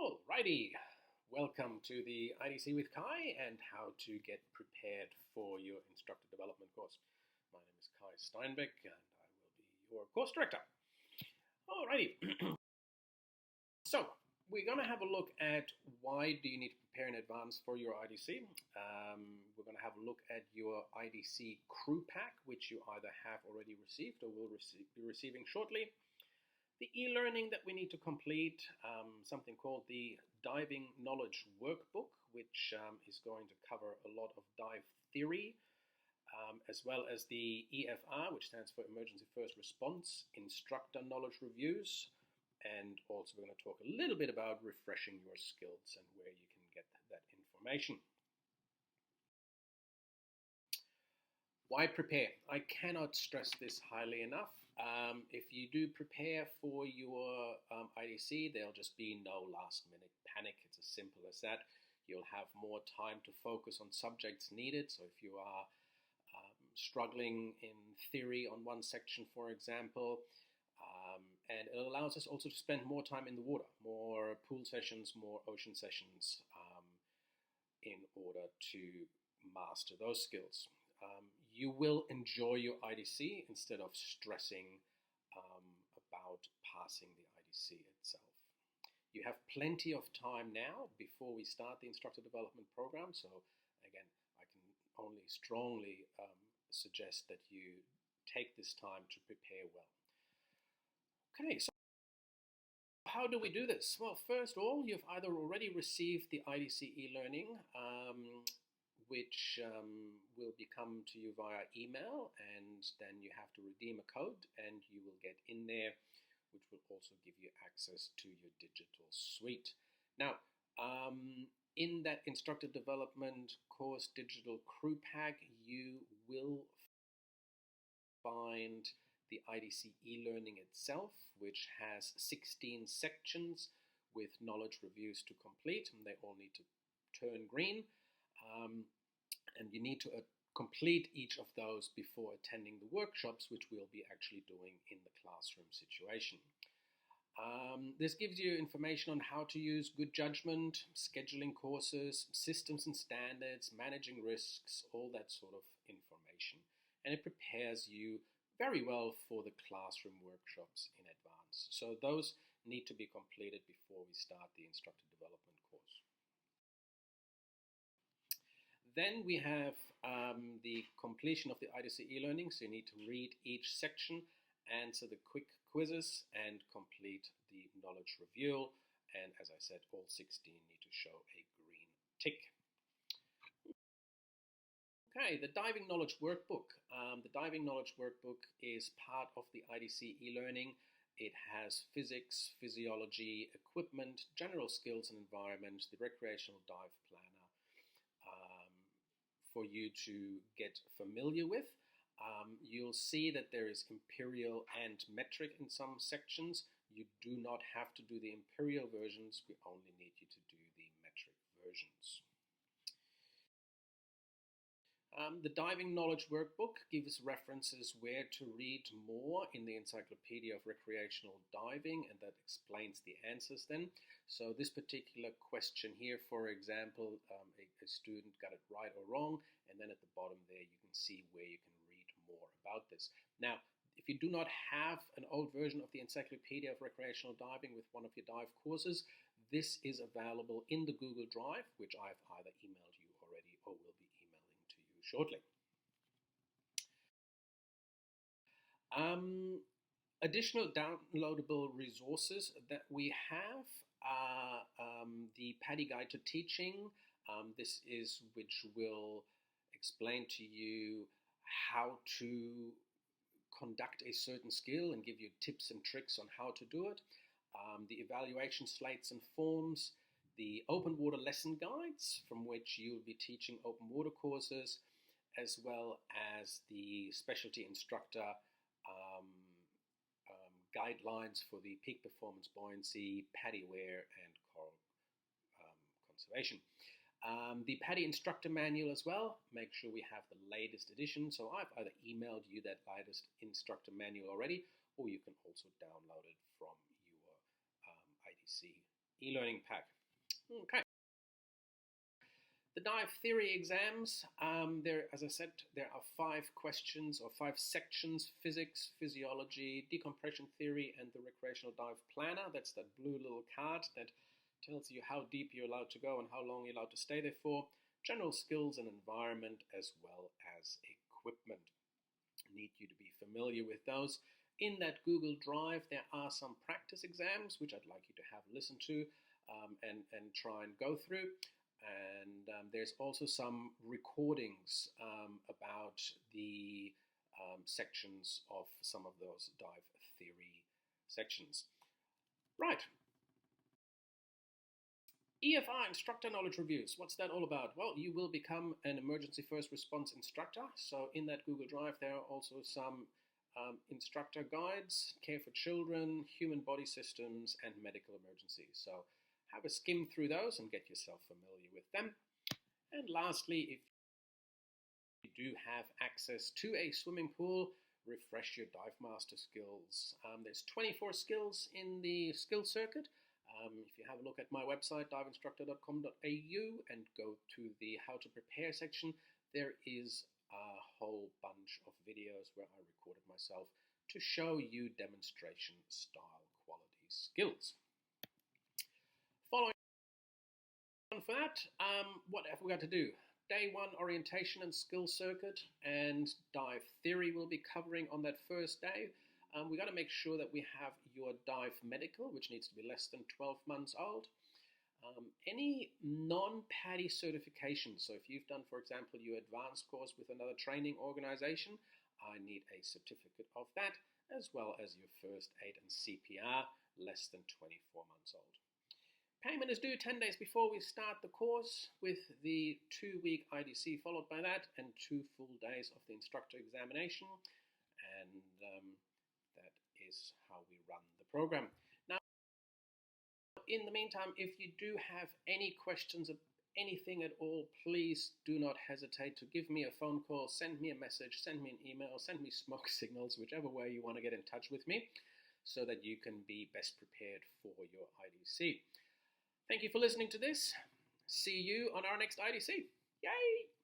Alrighty, welcome to the IDC with Kai and how to get prepared for your instructor development course. My name is Kai Steinbeck and I will be your course director. Alrighty, so we're going to have a look at why do you need to prepare in advance for your IDC. We're going to have a look at your IDC crew pack, which you either have already received or will be receiving shortly. The e-learning that we need to complete, something called the Diving Knowledge Workbook, which is going to cover a lot of dive theory, as well as the EFR, which stands for Emergency First Response, Instructor Knowledge Reviews, and also we're going to talk a little bit about refreshing your skills and where you can get that information. Why prepare? I cannot stress this highly enough. If you do prepare for your IDC, there'll just be no last minute panic. It's as simple as that. You'll have more time to focus on subjects needed. So if you are struggling in theory on one section, for example, and it allows us also to spend more time in the water, more pool sessions, more ocean sessions, in order to master those skills. You will enjoy your IDC instead of stressing about passing the IDC itself. You have plenty of time now before we start the instructor development program. So again, I can only strongly suggest that you take this time to prepare well. Okay, so how do we do this? Well, first of all, you've either already received the IDC e-learning, which will come to you via email, and then you have to redeem a code and you will get in there, which will also give you access to your digital suite. Now, in that instructor development course digital crew pack, you will find the IDC e-learning itself, which has 16 sections with knowledge reviews to complete, and they all need to turn green. And you need to complete each of those before attending the workshops, which we'll be actually doing in the classroom situation. This gives you information on how to use good judgment, scheduling courses, systems and standards, managing risks, all that sort of information. And it prepares you very well for the classroom workshops in advance. So those need to be completed before we start the instructor development course. Then we have the completion of the IDC e-learning. So you need to read each section, answer the quick quizzes, and complete the knowledge review. And as I said, all 16 need to show a green tick. Okay, the Diving Knowledge Workbook. The Diving Knowledge Workbook is part of the IDC e-learning. It has physics, physiology, equipment, general skills and environment, the recreational dive planner, for you to get familiar with. You'll see that there is imperial and metric in some sections. You do not have to do the imperial versions. We only need you to do the metric versions. The Diving Knowledge Workbook gives references where to read more in the Encyclopedia of Recreational Diving, and that explains the answers then. So this particular question here, for example, a student got it right or wrong, and then at the bottom there you can see where you can read more about this. Now, if you do not have an old version of the Encyclopedia of Recreational Diving with one of your dive courses, this is available in the Google Drive, which I've either emailed you already or will be emailing to you shortly. Additional downloadable resources that we have are the PADI Guide to Teaching. This is which will explain to you how to conduct a certain skill and give you tips and tricks on how to do it. The evaluation slates and forms, the open water lesson guides from which you'll be teaching open water courses, as well as the specialty instructor guidelines for the peak performance buoyancy, PADI wear, and coral conservation. The PADI instructor manual as well, make sure we have the latest edition. So I've either emailed you that latest instructor manual already, or you can also download it from your IDC e-learning pack. Okay. The dive theory exams, as I said, there are 5 questions or 5 sections: physics, physiology, decompression theory, and the recreational dive planner. That's that blue little card that tells you how deep you're allowed to go and how long you're allowed to stay there for. General skills and environment, as well as equipment. I need you to be familiar with those. In that Google Drive, there are some practice exams, which I'd like you to have a listen to and try and go through. And there's also some recordings about the sections of some of those dive theory sections. Right. EFI, Instructor Knowledge Reviews. What's that all about? Well, you will become an emergency first response instructor. So in that Google Drive, there are also some instructor guides, care for children, human body systems, and medical emergencies. So have a skim through those and get yourself familiar with them. And lastly, if you do have access to a swimming pool, refresh your dive master skills. There's 24 skills in the skill circuit. If you have a look at my website, diveinstructor.com.au, and go to the how to prepare section, there is a whole bunch of videos where I recorded myself to show you demonstration style quality skills. Following on for that, what have we got to do? Day 1, orientation and skill circuit, and dive theory we'll be covering on that first day. We got to make sure that we have your dive medical, which needs to be less than 12 months old. Any non-PADI certifications, so if you've done, for example, your advanced course with another training organization, I need a certificate of that, as well as your first aid and CPR, less than 24 months old. Payment is due 10 days before we start the course, with the 2-week IDC followed by that, and 2 full days of the instructor examination. And that is how we run the program. Now, in the meantime, if you do have any questions of anything at all, please do not hesitate to give me a phone call, send me a message, send me an email, send me smoke signals, whichever way you want to get in touch with me, so that you can be best prepared for your IDC. Thank you for listening to this. See you on our next IDC. Yay!